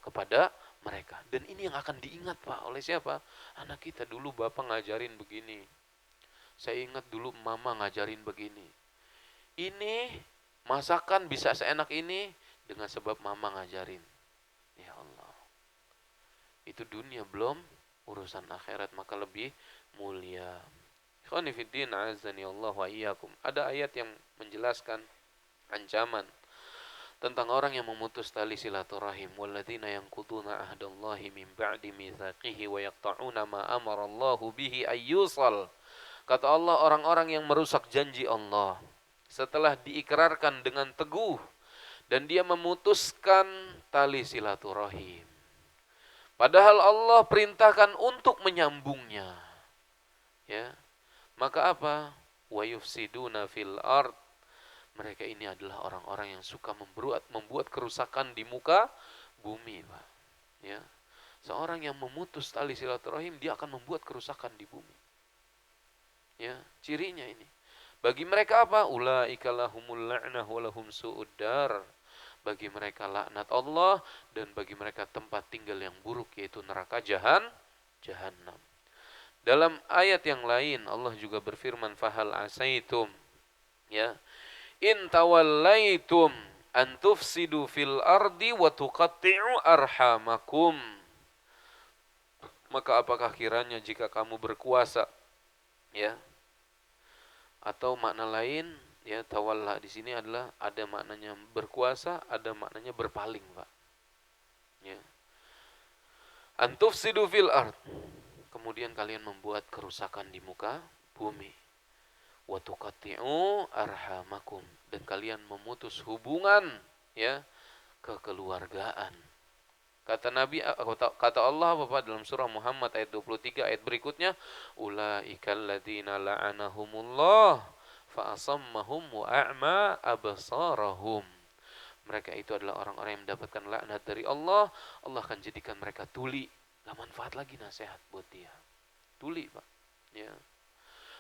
kepada mereka. Dan ini yang akan diingat, Pak, oleh siapa? Anak kita. Dulu bapak ngajarin begini. Saya ingat dulu mama ngajarin begini. Ini masakan bisa seenak ini dengan sebab mama ngajarin. Ya Allah. Itu dunia, belum urusan akhirat, maka lebih mulia. Ikhwani fiddin, azani Allah wa iyyakum. Ada ayat yang menjelaskan ancaman tentang orang yang memutus tali silaturahim. Walladzina yanquduna ahdallahi min ba'di mitsaqihi wa yaqta'una ma amara Allahu bihi ayyusal. Kata Allah, orang-orang yang merusak janji Allah setelah diikrarkan dengan teguh dan dia memutuskan tali silaturahim. Padahal Allah perintahkan untuk menyambungnya. Ya. Maka apa? Wa yufsiduna fil ard. Mereka ini adalah orang-orang yang suka membuat kerusakan di muka bumi, Pak. Ya. Seorang yang memutus tali silaturahim, dia akan membuat kerusakan di bumi. Ya, cirinya ini. Bagi mereka apa? Ulaika lahumul la'nah wa lahum su'ud dar. Bagi mereka laknat Allah dan bagi mereka tempat tinggal yang buruk, yaitu neraka Jahannam. Dalam ayat yang lain Allah juga berfirman, fahal asaitum, ya, in tawallaitum an tufsidu fil ardi wa tuqatti'u arhamakum. Maka apakah kiranya jika kamu berkuasa, ya, atau makna lain, ya, tawalla di sini adalah ada maknanya berkuasa, ada maknanya berpaling, Pak. Ya. An tufsidu fil ard. Kemudian kalian membuat kerusakan di muka bumi. Wa tuqatti'u arhamakum, dan kalian memutus hubungan, ya, kekeluargaan. Kata Nabi, kata Allah Bapak dalam surah Muhammad ayat 23 ayat berikutnya, ulaikal ladzina la'anahumullah fa asammahum wa a'ma absarahum. Mereka itu adalah orang-orang yang mendapatkan laknat dari Allah. Allah akan jadikan mereka tuli, gak manfaat lagi nasihat buat dia. Tuli, Pak. Ya.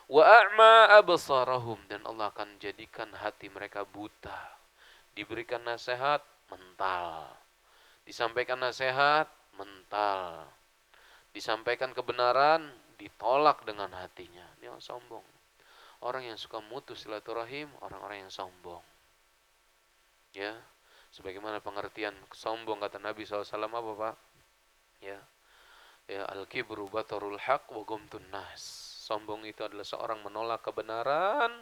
Wa a'ma absarahum, dan Allah akan jadikan hati mereka buta. Diberikan nasihat, mental. Disampaikan nasihat, mental. Disampaikan kebenaran, ditolak dengan hatinya. Ini orang sombong. Orang yang suka mutus silaturahim, orang-orang yang sombong. Ya, sebagaimana pengertian sombong kata Nabi SAW apa, Pak? Ya, ya, al-kibru batarul haq wa ghamtun nas. Sombong itu adalah seorang menolak kebenaran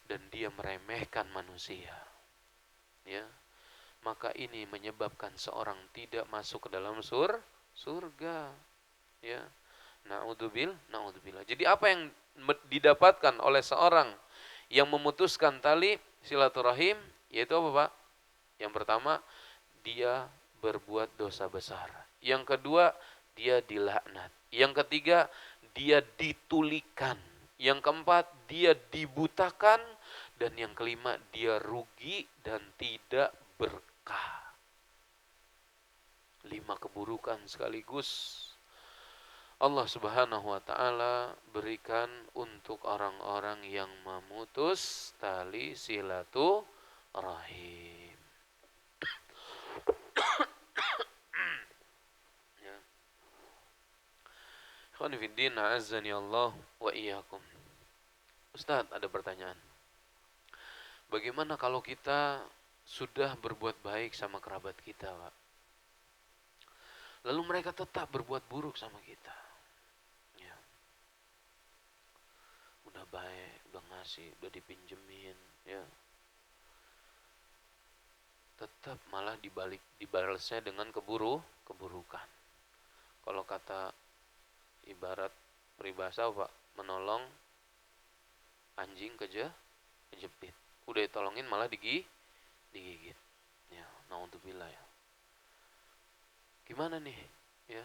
dan dia meremehkan manusia. Ya. Maka ini menyebabkan seorang tidak masuk ke dalam surga. Ya. Naudzubillah. Jadi apa yang didapatkan oleh seorang yang memutuskan tali silaturahim, yaitu apa, Pak? Yang pertama, dia berbuat dosa besar. Yang kedua, dia dilaknat. Yang ketiga, dia ditulikan. Yang keempat, dia dibutakan. Dan yang kelima, dia rugi dan tidak berkah. 5 keburukan sekaligus Allah Subhanahu wa taala berikan untuk orang-orang yang memutus tali silaturahim. Ya. Ikhwan fiddin, a'azzani Allah wa iyyakum. Ustaz, ada pertanyaan. Bagaimana kalau kita sudah berbuat baik sama kerabat kita, Pak? Lalu mereka tetap berbuat buruk sama kita. Ya. Udah baik, udah ngasih, udah dipinjemin, ya. Tetap malah dibalasnya dengan keburukan. Kalau kata ibarat peribahasa, Pak, menolong anjing kejepit. Udah ditolongin malah digigit. Ya, naudzubillah ya. Gimana nih? Ya.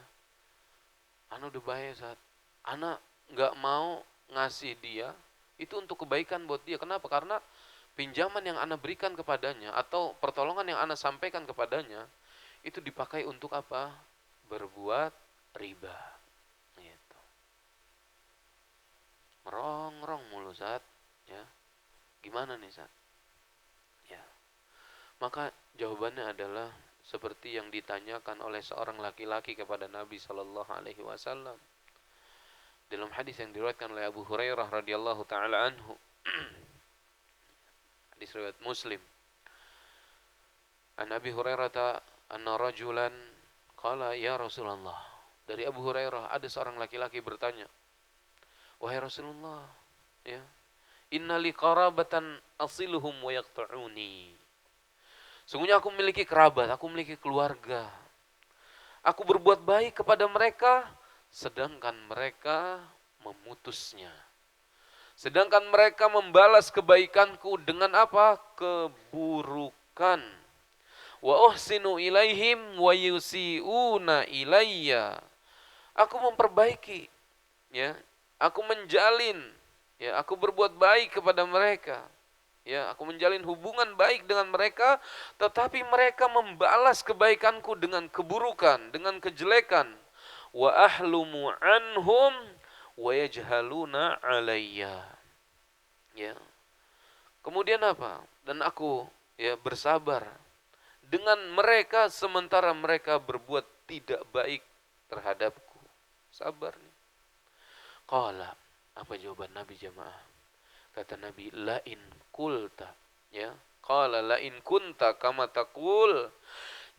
Ana udah baik saat ana nggak mau ngasih dia itu untuk kebaikan buat dia. Kenapa? Karena pinjaman yang ana berikan kepadanya atau pertolongan yang ana sampaikan kepadanya itu dipakai untuk apa? Berbuat riba. Gitu. Merongrong mulu saat, ya. Gimana nih, Sat? Ya. Maka jawabannya adalah seperti yang ditanyakan oleh seorang laki-laki kepada Nabi sallallahu alaihi wasallam. Dalam hadis yang diriwayatkan oleh Abu Hurairah radhiyallahu taala anhu. Hadis riwayat Muslim. An Abi Hurairah anna rajulan qala ya Rasulullah. Dari Abu Hurairah ada seorang laki-laki bertanya, "Wahai Rasulullah, ya, inna li qarabatan asiluhum wa yaqta'uni." Sungguhnya aku memiliki kerabat, aku memiliki keluarga. Aku berbuat baik kepada mereka, sedangkan mereka memutusnya. Sedangkan mereka membalas kebaikanku dengan apa? Keburukan. Wa uhsinu ilaihim wa yusi'una ilayya. Aku memperbaiki, ya. Aku menjalin, ya, aku berbuat baik kepada mereka. Ya, aku menjalin hubungan baik dengan mereka, tetapi mereka membalas kebaikanku dengan keburukan, dengan kejelekan. Wa ahlumu anhum wa yajhaluna alayya. Ya. Kemudian apa? Dan aku, ya, bersabar dengan mereka sementara mereka berbuat tidak baik terhadapku. Sabar nih. Qala, apa jawaban Nabi jamaah? Kata Nabi, lain kulta, ya, Qala la in kunta kama taqul,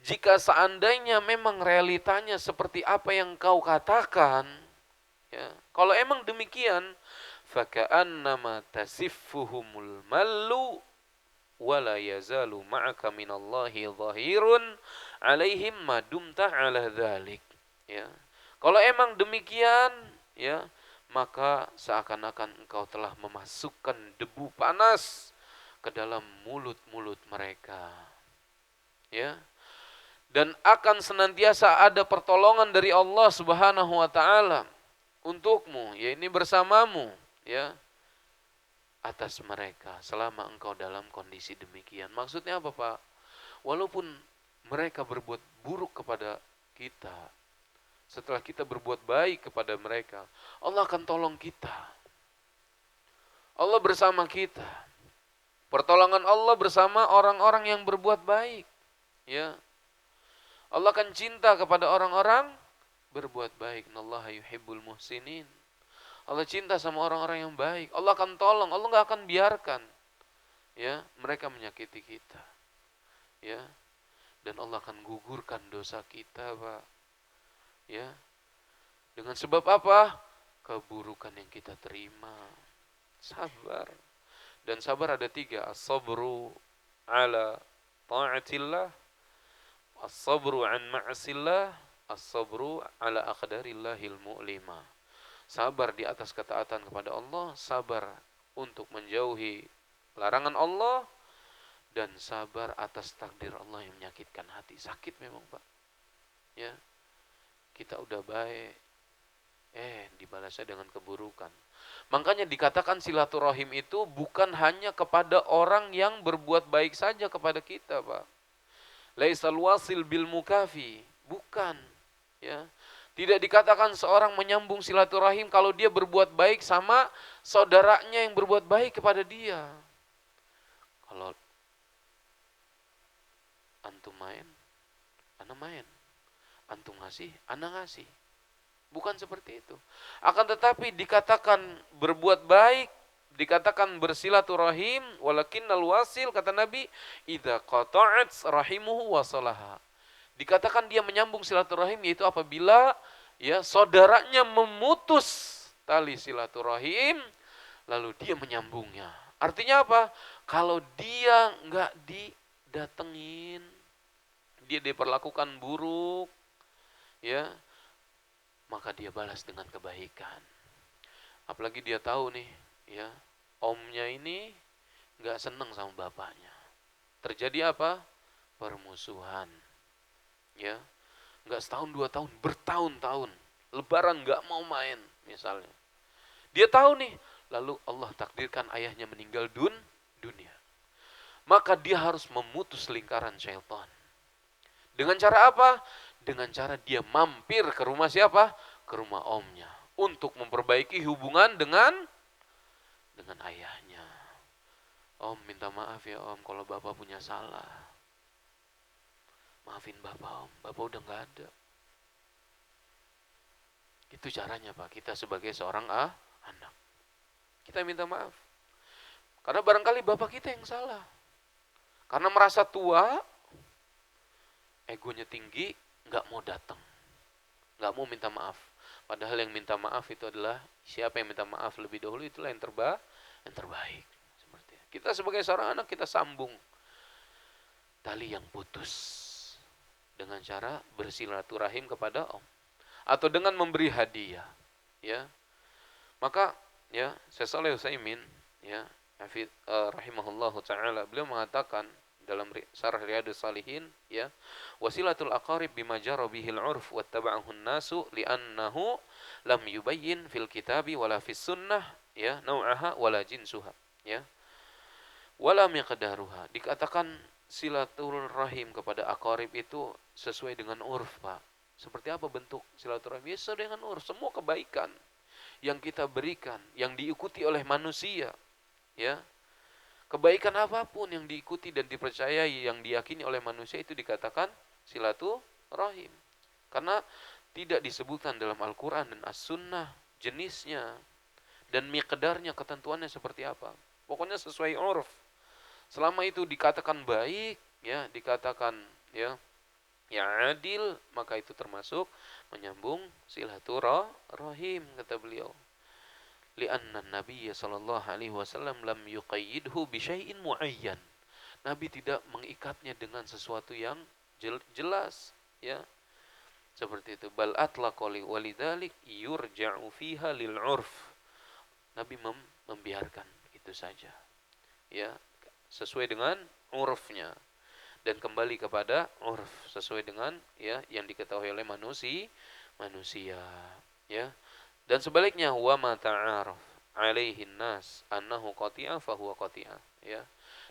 jika seandainya memang realitanya seperti apa yang kau katakan, ya, kalau emang demikian, faka'annama tasiffuhumul mallu wala yazalu ma'aka minallahi dhahirun alaihim madumta ala dhalik. Ya. Kalau emang demikian, ya, maka seakan-akan engkau telah memasukkan debu panas ke dalam mulut-mulut mereka. Ya. Dan akan senantiasa ada pertolongan dari Allah Subhanahu wa taala untukmu, ya, ini bersamamu, ya, atas mereka selama engkau dalam kondisi demikian. Maksudnya apa, Pak? Walaupun mereka berbuat buruk kepada kita, setelah kita berbuat baik kepada mereka, Allah akan tolong kita. Allah bersama kita. Pertolongan Allah bersama orang-orang yang berbuat baik. Ya. Allah akan cinta kepada orang-orang berbuat baik. Innallaha yuhibbul muhsinin. Allah cinta sama orang-orang yang baik. Allah akan tolong. Allah nggak akan biarkan, ya, mereka menyakiti kita. Ya. Dan Allah akan gugurkan dosa kita, Pak. Ya. Dengan sebab apa? Keburukan yang kita terima. Sabar. Dan sabar ada 3. As-sabru ala ta'atillah, as-sabru an ma'asillah, as-sabru ala aqdarillahil mu'limah. Sabar di atas ketaatan kepada Allah, sabar untuk menjauhi larangan Allah, dan sabar atas takdir Allah yang menyakitkan hati. Sakit memang, Pak. Ya. Kita udah baik, dibalasnya dengan keburukan. Makanya dikatakan silaturahim itu bukan hanya kepada orang yang berbuat baik saja kepada kita, Pak. Laisal wasil bil mukafi, bukan, ya. Tidak dikatakan seorang menyambung silaturahim kalau dia berbuat baik sama saudaranya yang berbuat baik kepada dia. Kalau antum main, ana main. Antum ngasih, ana ngasih. Bukan seperti itu. Akan tetapi dikatakan berbuat baik, dikatakan bersilaturahim, walakinnal wasil, kata Nabi, idza qata'at rahimuhu wasalaha. Dikatakan dia menyambung silaturahim yaitu apabila, ya, saudaranya memutus tali silaturahim lalu dia menyambungnya. Artinya apa? Kalau dia enggak didatengin, dia diperlakukan buruk, ya, maka dia balas dengan kebaikan. Apalagi dia tahu nih, ya, omnya ini enggak senang sama bapaknya. Terjadi apa? Permusuhan. Ya, nggak setahun 2 tahun, bertahun-tahun, lebaran nggak mau main misalnya. Dia tahu nih, lalu Allah takdirkan ayahnya meninggal dunia. Maka dia harus memutus lingkaran syaitan. Dengan cara apa? Dengan cara dia mampir ke rumah siapa? Ke rumah omnya untuk memperbaiki hubungan dengan ayahnya. Om, minta maaf ya om kalau bapak punya salah. Maafin bapak om, bapak udah gak ada. Itu caranya, Pak, kita sebagai seorang anak. Kita minta maaf. Karena barangkali bapak kita yang salah. Karena merasa tua, egonya tinggi, gak mau datang. Gak mau minta maaf. Padahal yang minta maaf itu adalah, siapa yang minta maaf lebih dahulu itulah yang terbaik. Seperti itu. Kita sebagai seorang anak, kita sambung tali yang putus dengan cara bersilaturahim kepada om atau dengan memberi hadiah, ya. Maka, ya, Syekh Shalih Utsaimin, ya, rahimahullahu taala, beliau mengatakan dalam Syarah Riyadhus Shalihin, ya, wasilatul aqarib bima jara bihil urf wattaba'ahu an-nasu li'annahu lam yubayyin fil kitabi wala fis sunnah, ya, nau'aha wala jinsuha, ya, wala miqdaruha. Dikatakan silaturahim kepada aqarib itu sesuai dengan urf, Pak. Seperti apa bentuk silaturahim? Ya, sesuai dengan urf. Semua kebaikan yang kita berikan, yang diikuti oleh manusia, ya, kebaikan apapun yang diikuti dan dipercayai, yang diyakini oleh manusia, itu dikatakan silaturahim. Karena tidak disebutkan dalam Al-Quran dan As-Sunnah jenisnya dan miqdarnya, ketentuannya seperti apa. Pokoknya sesuai urf, Selama itu dikatakan baik, ya, dikatakan ya, yang adil, maka itu termasuk menyambung silaturahim, kata beliau. Li'anna Nabi sallallahu alaihi wasallam lam yuqayyidhu bi syai'in muayyan. Nabi tidak mengikatnya dengan sesuatu yang jelas, ya. Seperti itu. Bal atlaqa walidzalik yurja'u fiha lil 'urf. Nabi membiarkan itu saja. Ya, sesuai dengan urfnya dan kembali kepada urf sesuai dengan ya yang diketahui oleh manusia, ya. Dan sebaliknya wa ma ta'aruf alaihi nas annahu qati'ah fa huwa qati'ah, ya.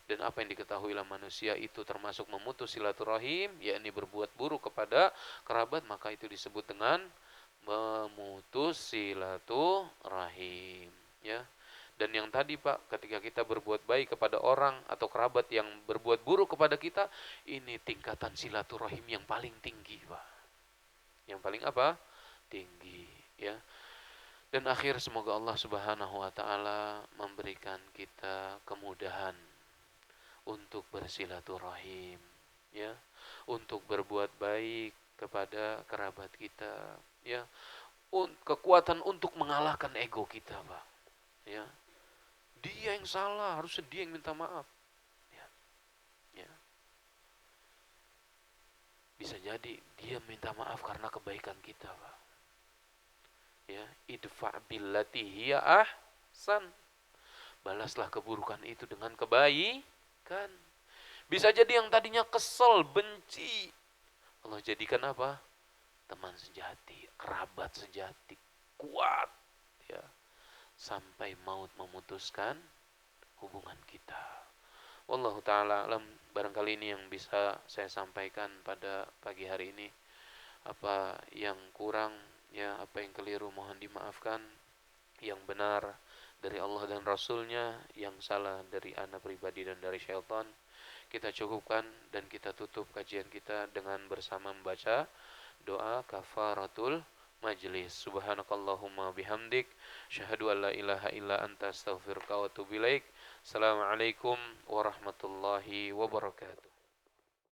Dan apa yang diketahui oleh manusia itu termasuk memutus silaturahim, yakni berbuat buruk kepada kerabat, maka itu disebut dengan memutus silaturahim, ya. Dan yang tadi Pak, ketika kita berbuat baik kepada orang atau kerabat yang berbuat buruk kepada kita, ini tingkatan silaturahim yang paling tinggi Pak. Yang paling apa? Tinggi, ya. Dan akhir semoga Allah Subhanahu wa taala memberikan kita kemudahan untuk bersilaturahim, ya. Untuk berbuat baik kepada kerabat kita, ya. Kekuatan untuk mengalahkan ego kita, Pak. Ya. Dia yang salah, harusnya dia yang minta maaf. Ya. Ya. Bisa jadi dia minta maaf karena kebaikan kita, Pak. Ya, idfa billati hiya ahsan. Balaslah keburukan itu dengan kebaikan. Bisa jadi yang tadinya kesel, benci, Allah jadikan apa? Teman sejati, kerabat sejati, kuat, ya. Sampai maut memutuskan hubungan kita. Wallahu ta'ala alam. Barangkali ini yang bisa saya sampaikan pada pagi hari ini. Apa yang kurang, ya, apa yang keliru mohon dimaafkan. Yang benar dari Allah dan Rasulnya, yang salah dari ana pribadi dan dari syaitan. Kita cukupkan dan kita tutup kajian kita dengan bersama membaca doa kafaratul majlis. Subhanakallahumma bihamdik, syahadu an la ilaha illa anta astaghfiruka wa atubu ilaik. Assalamualaikum warahmatullahi wabarakatuh.